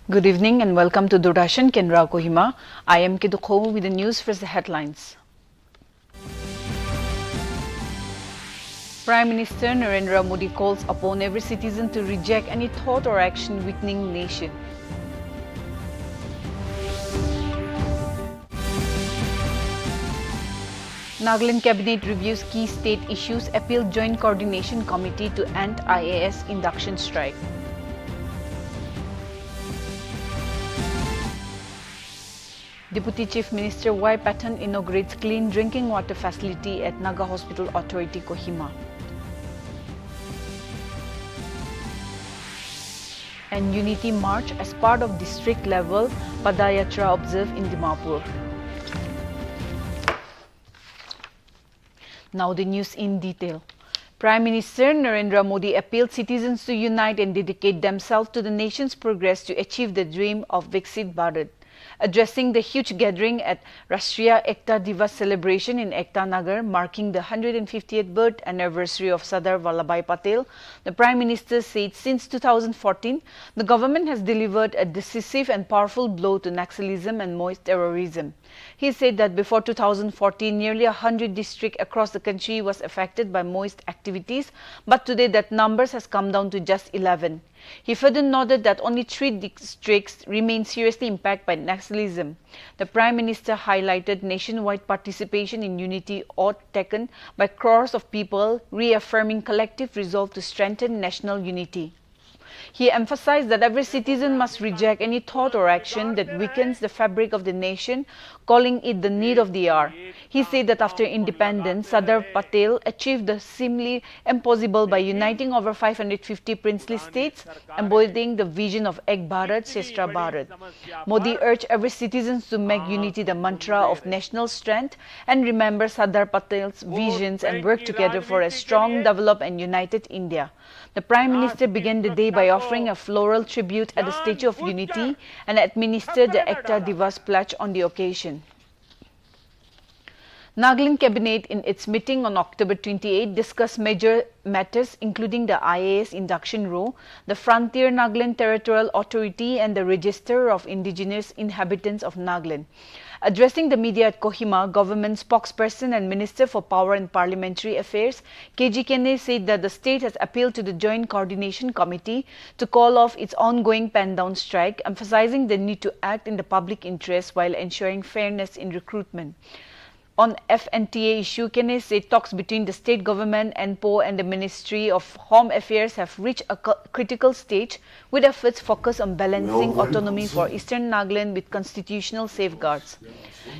Good evening and welcome to Doordarshan Kendra Kohima. I am Kidukho with the news. First, the headlines. Prime Minister Narendra Modi calls upon every citizen to reject any thought or action weakening nation. Nagaland Cabinet reviews key state issues, appeal Joint Coordination Committee to end IAS induction strike. Deputy Chief Minister Y. Patton inaugurates clean drinking water facility at Naga Hospital Authority, Kohima. And Unity March as part of district level Padayatra observed in Dimapur. Now the news in detail. Prime Minister Narendra Modi appealed citizens to unite and dedicate themselves to the nation's progress to achieve the dream of Viksit Bharat. Addressing the huge gathering at Rashtriya Ekta Divas celebration in Ekta Nagar, marking the 150th birth anniversary of Sardar Vallabhbhai Patel, the Prime Minister said since 2014, the government has delivered a decisive and powerful blow to Naxalism and Maoist terrorism. He said that before 2014, nearly 100 districts across the country was affected by Maoist activities, but today that numbers has come down to just 11. He further noted that only 3 districts remain seriously impacted by Naxalism. The Prime Minister highlighted nationwide participation in unity oath taken by crores of people, reaffirming collective resolve to strengthen national unity. He emphasized that every citizen must reject any thought or action that weakens the fabric of the nation, calling it the need of the hour. He said that after independence, Sardar Patel achieved the seemingly impossible by uniting over 550 princely states, embodying the vision of Ek Bharat, Shreshtha Bharat. Modi urged every citizen to make unity the mantra of national strength and remember Sardar Patel's visions and work together for a strong, developed and united India. The Prime Minister began the day by offering a floral tribute at the Statue of Unity and administered the Ekta Divas pledge on the occasion. Nagaland Cabinet in its meeting on October 28 discussed major matters including the IAS induction row, the Frontier Nagaland Territorial Authority and the Register of Indigenous Inhabitants of Nagaland. Addressing the media at Kohima, government spokesperson and Minister for Power and Parliamentary Affairs, KG Kenne said that the state has appealed to the Joint Coordination Committee to call off its ongoing pen-down strike, emphasizing the need to act in the public interest while ensuring fairness in recruitment. On FNTA issue, Kenne said talks between the state government, NPO and the Ministry of Home Affairs have reached a critical stage with efforts focused on balancing autonomy for Eastern Nagaland with constitutional safeguards.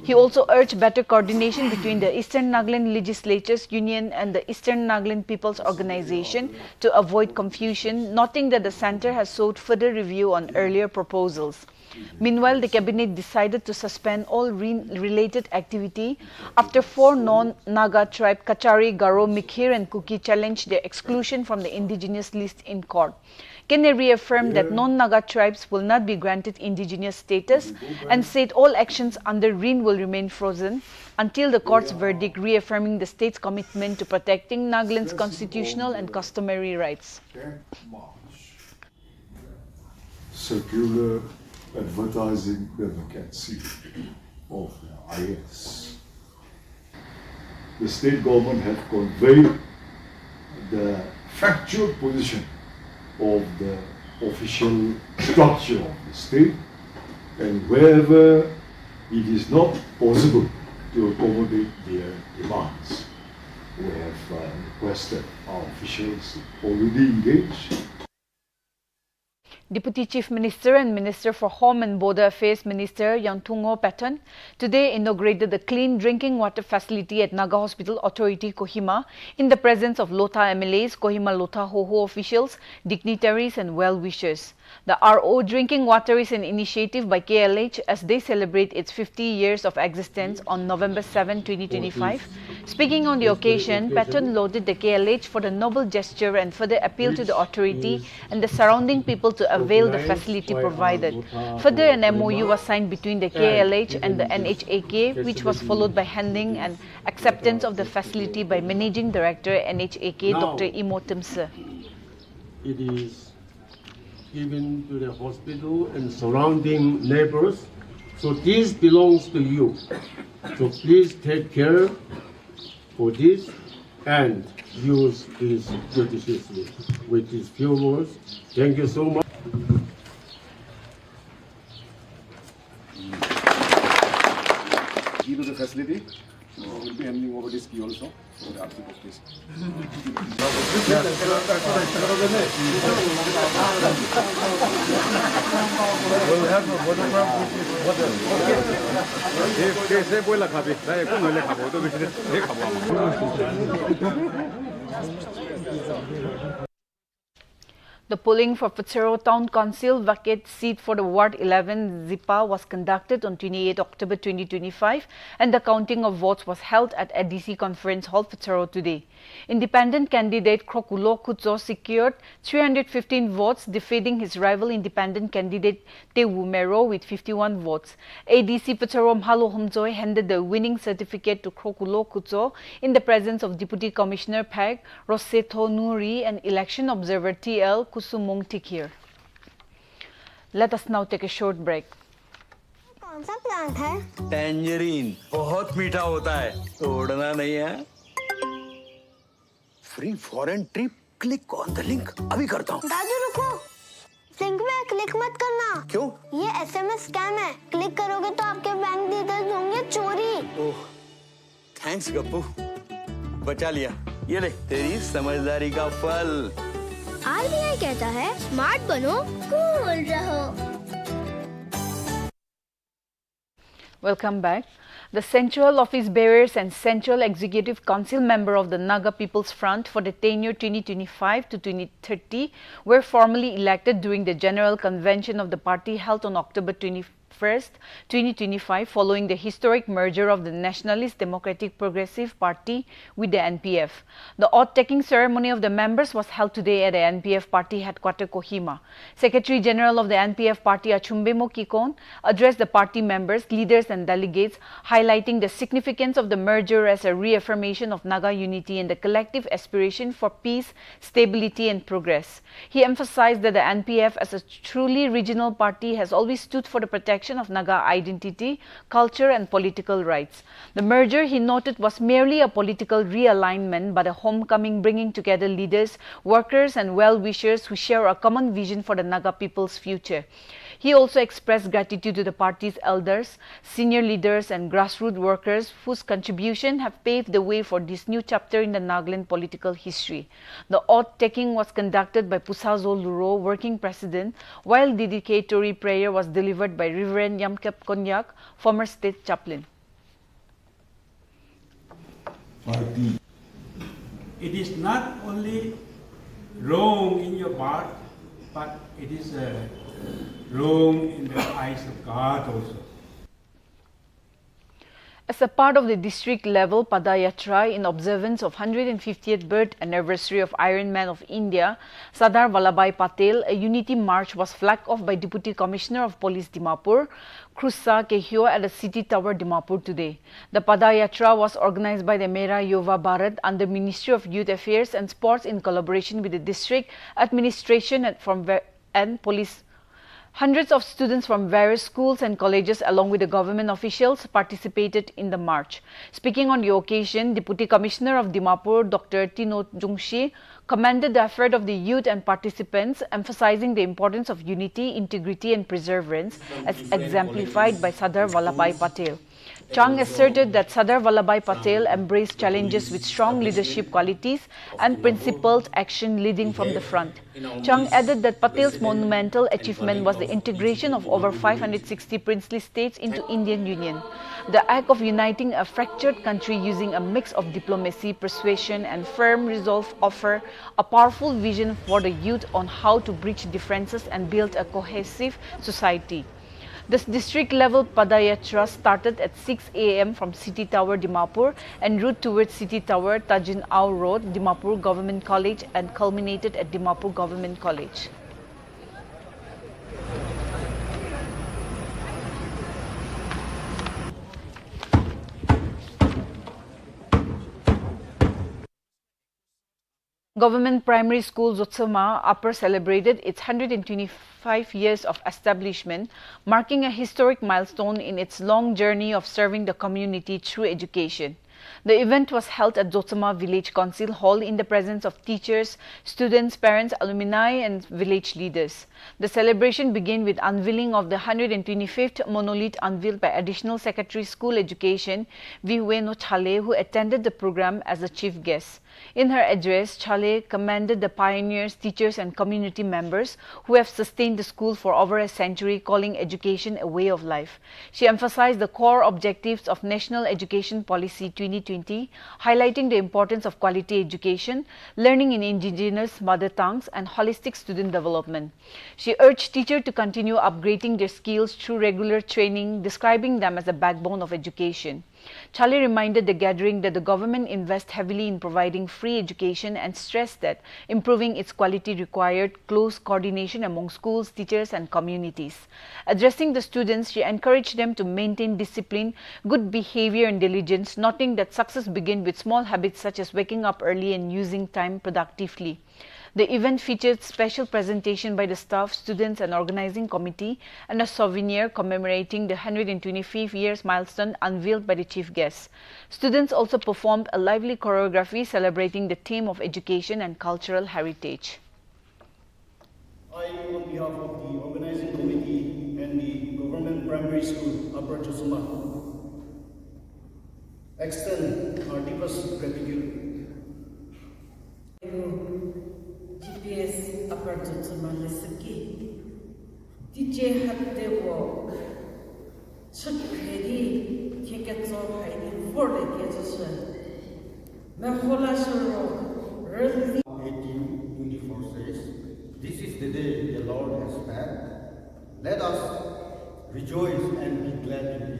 He also urged better coordination between the Eastern Nagaland Legislatures Union and the Eastern Nagaland People's Organization to avoid confusion, noting that the centre has sought further review on earlier proposals. Meanwhile, the Cabinet decided to suspend all related activity after 4 non-Naga tribe Kachari, Garo, Mikhir and Kuki challenged their exclusion from the indigenous list in court. Kenne reaffirmed that non-Naga tribes will not be granted indigenous status and said all actions under RIN will remain frozen until the court's verdict reaffirming the state's commitment to protecting Nagaland's constitutional and customary rights. Circular advertising the vacancy of the IAS. The state government have conveyed the factual position of the official structure of the state, and wherever it is not possible to accommodate their demands, we have requested our officials already engaged. Deputy Chief Minister and Minister for Home and Border Affairs Minister Yantungo Patton today inaugurated the clean drinking water facility at Naga Hospital Authority, Kohima, in the presence of Lotha MLAs, Kohima Lotha Hoho officials, dignitaries and well-wishers. The RO Drinking Water is an initiative by KLH as they celebrate its 50 years of existence on November 7, 2025. Speaking on the occasion, Patton lauded the KLH for the noble gesture and further appealed to the authority and the surrounding people to avail the facility provided. Further, an MOU was signed between the KLH and the NHAK, which was followed by handing and acceptance of the facility by Managing Director NHAK Dr. Imo Temse. given to the hospital and surrounding neighbors. So this belongs to you. So please take care for this and use this judiciously. With these few words, thank you so much. Due to the facility, so we'll be handing over this key also for the RC office. The polling for Fitzgerald Town Council vacant seat for the Ward 11 Zipa was conducted on 28 October 2025 and the counting of votes was held at ADC Conference Hall, Fitzgerald today. Independent candidate Krokulo Kutso secured 315 votes, defeating his rival independent candidate Te Wumero with 51 votes. ADC Fitzgerald Mhalo Homjoy handed the winning certificate to Krokulo Kutso in the presence of Deputy Commissioner Peg, Roseto Nuri and Election Observer TL Kusumong Tikir. Let us now take a short break. कौन सा plant है? Tangerine बहुत मीठा होता है, तोड़ना नहीं है। Free foreign trip, click on the link, अभी करता हूँ। दादू रुको, लिंक में क्लिक मत करना। क्यों? ये SMS स्कैम है, क्लिक करोगे तो आपके बैंक डिटेल्स होंगे चोरी। ओह, थैंक्स गप्पू, बचा लिया। ये ले तेरी समझदारी का फल। RBI कहता है स्मार्ट बनो, कूल रहो। Welcome back. The Central Office Bearers and Central Executive Council member of the Naga People's Front for the tenure 2025 to 2030 were formally elected during the General Convention of the party held on October 21st, 2025 following the historic merger of the Nationalist Democratic Progressive Party with the NPF. The oath-taking ceremony of the members was held today at the NPF party headquarters Kohima. Secretary General of the NPF party Achumbemo Kikon addressed the party members, leaders and delegates, highlighting the significance of the merger as a reaffirmation of Naga unity and the collective aspiration for peace, stability and progress. He emphasized that the NPF as a truly regional party has always stood for the protection of Naga identity, culture and political rights. The merger, he noted, was merely a political realignment but a homecoming bringing together leaders, workers and well-wishers who share a common vision for the Naga people's future. He also expressed gratitude to the party's elders, senior leaders and grassroots workers whose contribution have paved the way for this new chapter in the Nagaland political history. The oath-taking was conducted by Pusazo Luro, working president, while dedicatory prayer was delivered by Reverend Yamkep Konyak, former state chaplain. It is not only wrong in your heart, but it is wrong in the eyes of God also. As a part of the district-level Padayatra in observance of 150th birth anniversary of Iron Man of India, Sardar Vallabhbhai Patel, a unity march was flagged off by Deputy Commissioner of Police Dimapur, Krusa Kehyo at the City Tower Dimapur today. The Padayatra was organized by the Mera Yuva Bharat under Ministry of Youth Affairs and Sports in collaboration with the district administration and police. Hundreds of students from various schools and colleges along with the government officials participated in the march. Speaking on the occasion, Deputy Commissioner of Dimapur, Dr. Tino Jungshi, commended the effort of the youth and participants, emphasizing the importance of unity, integrity and perseverance as exemplified by Sardar Vallabhbhai Patel. Chang asserted that Sardar Vallabhbhai Patel embraced challenges with strong leadership qualities and principled action leading from the front. Chang added that Patel's monumental achievement was the integration of over 560 princely states into Indian Union. The act of uniting a fractured country using a mix of diplomacy, persuasion and firm resolve offer a powerful vision for the youth on how to bridge differences and build a cohesive society. This district-level Padayatra started at 6 a.m. from City Tower, Dimapur and route towards City Tower, Tajin Au Road, Dimapur Government College and culminated at Dimapur Government College. Government Primary School Zotsama Upper celebrated its 125 years of establishment, marking a historic milestone in its long journey of serving the community through education. The event was held at Zotsama Village Council Hall in the presence of teachers, students, parents, alumni and village leaders. The celebration began with unveiling of the 125th monolith unveiled by Additional Secretary School Education V. Weno Chale, who attended the program as a chief guest. In her address, Chale commended the pioneers, teachers and community members who have sustained the school for over a century, calling education a way of life. She emphasized the core objectives of National Education Policy 2020, highlighting the importance of quality education, learning in indigenous mother tongues and holistic student development. She urged teachers to continue upgrading their skills through regular training, describing them as the backbone of education. Chale reminded the gathering that the government invests heavily in providing free education and stressed that improving its quality required close coordination among schools, teachers and communities. Addressing the students, she encouraged them to maintain discipline, good behavior and diligence, noting that success begins with small habits such as waking up early and using time productively. The event featured special presentation by the staff, students and organizing committee and a souvenir commemorating the 125th years milestone unveiled by the chief guest. Students also performed a lively choreography celebrating the theme of education and cultural heritage. I, on behalf of the organizing committee and the Government Primary School, Upper Zotsama, extend our deepest gratitude. GPS Upper Zotsama Lesaki DJ Hattewo Chukri Keketso Haidi for the Ketsu Meholasuro Early 1824 says, "This is the day the Lord has made. Let us rejoice and be glad in it."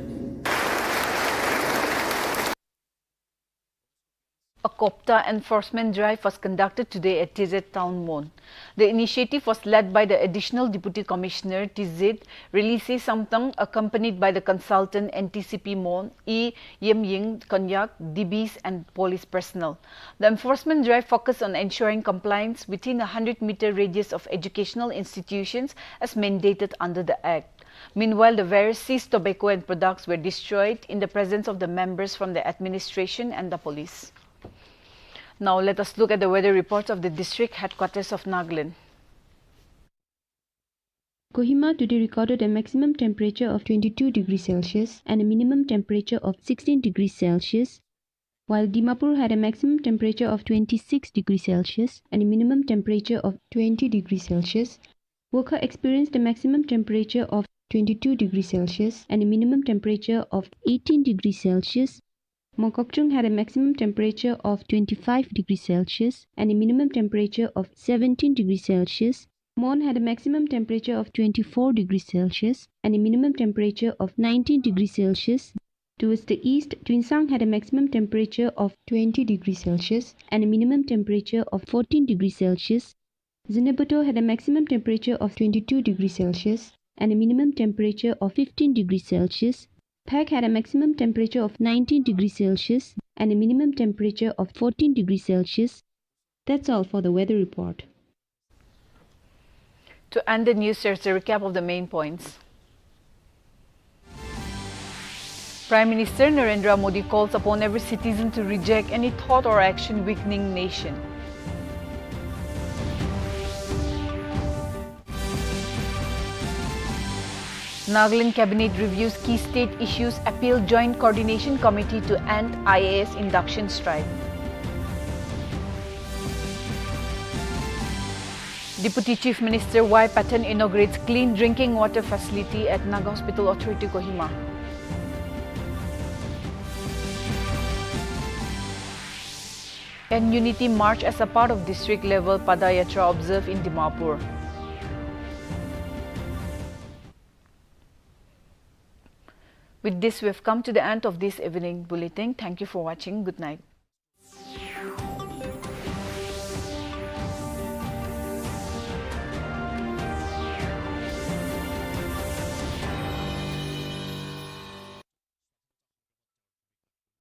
A COPTA enforcement drive was conducted today at TZ Town Mon. The initiative was led by the Additional Deputy Commissioner TZ, Relise Samtang, accompanied by the consultant NTCP Mon, E. Yem Ying Konyak, DBs and police personnel. The enforcement drive focused on ensuring compliance within a 100-meter radius of educational institutions as mandated under the Act. Meanwhile, the various seized tobacco and products were destroyed in the presence of the members from the administration and the police. Now let us look at the weather reports of the district headquarters of Nagaland. Kohima today recorded a maximum temperature of 22 degrees Celsius and a minimum temperature of 16 degrees Celsius, while Dimapur had a maximum temperature of 26 degrees Celsius and a minimum temperature of 20 degrees Celsius. Wokha experienced a maximum temperature of 22 degrees Celsius and a minimum temperature of 18 degrees Celsius. Mongkokchung had a maximum temperature of 25 degrees Celsius and a minimum temperature of 17 degrees Celsius. Mon had a maximum temperature of 24 degrees Celsius and a minimum temperature of 19 degrees Celsius. Towards the east, Twinsang had a maximum temperature of 20 degrees Celsius and a minimum temperature of 14 degrees Celsius. Zinebuto had a maximum temperature of 22 degrees Celsius and a minimum temperature of 15 degrees Celsius. Peg had a maximum temperature of 19 degrees Celsius and a minimum temperature of 14 degrees Celsius. That's all for the weather report. To end the news, here's a recap of the main points. Prime Minister Narendra Modi calls upon every citizen to reject any thought or action weakening nation. Nagaland Cabinet reviews key state issues, appeal Joint Coordination Committee to end IAS induction strike. Deputy Chief Minister Y. Patton inaugurates clean drinking water facility at Naga Hospital Authority, Kohima. And Unity March as a part of district level Padayatra observed in Dimapur. With this, we have come to the end of this evening bulletin. Thank you for watching. Good night.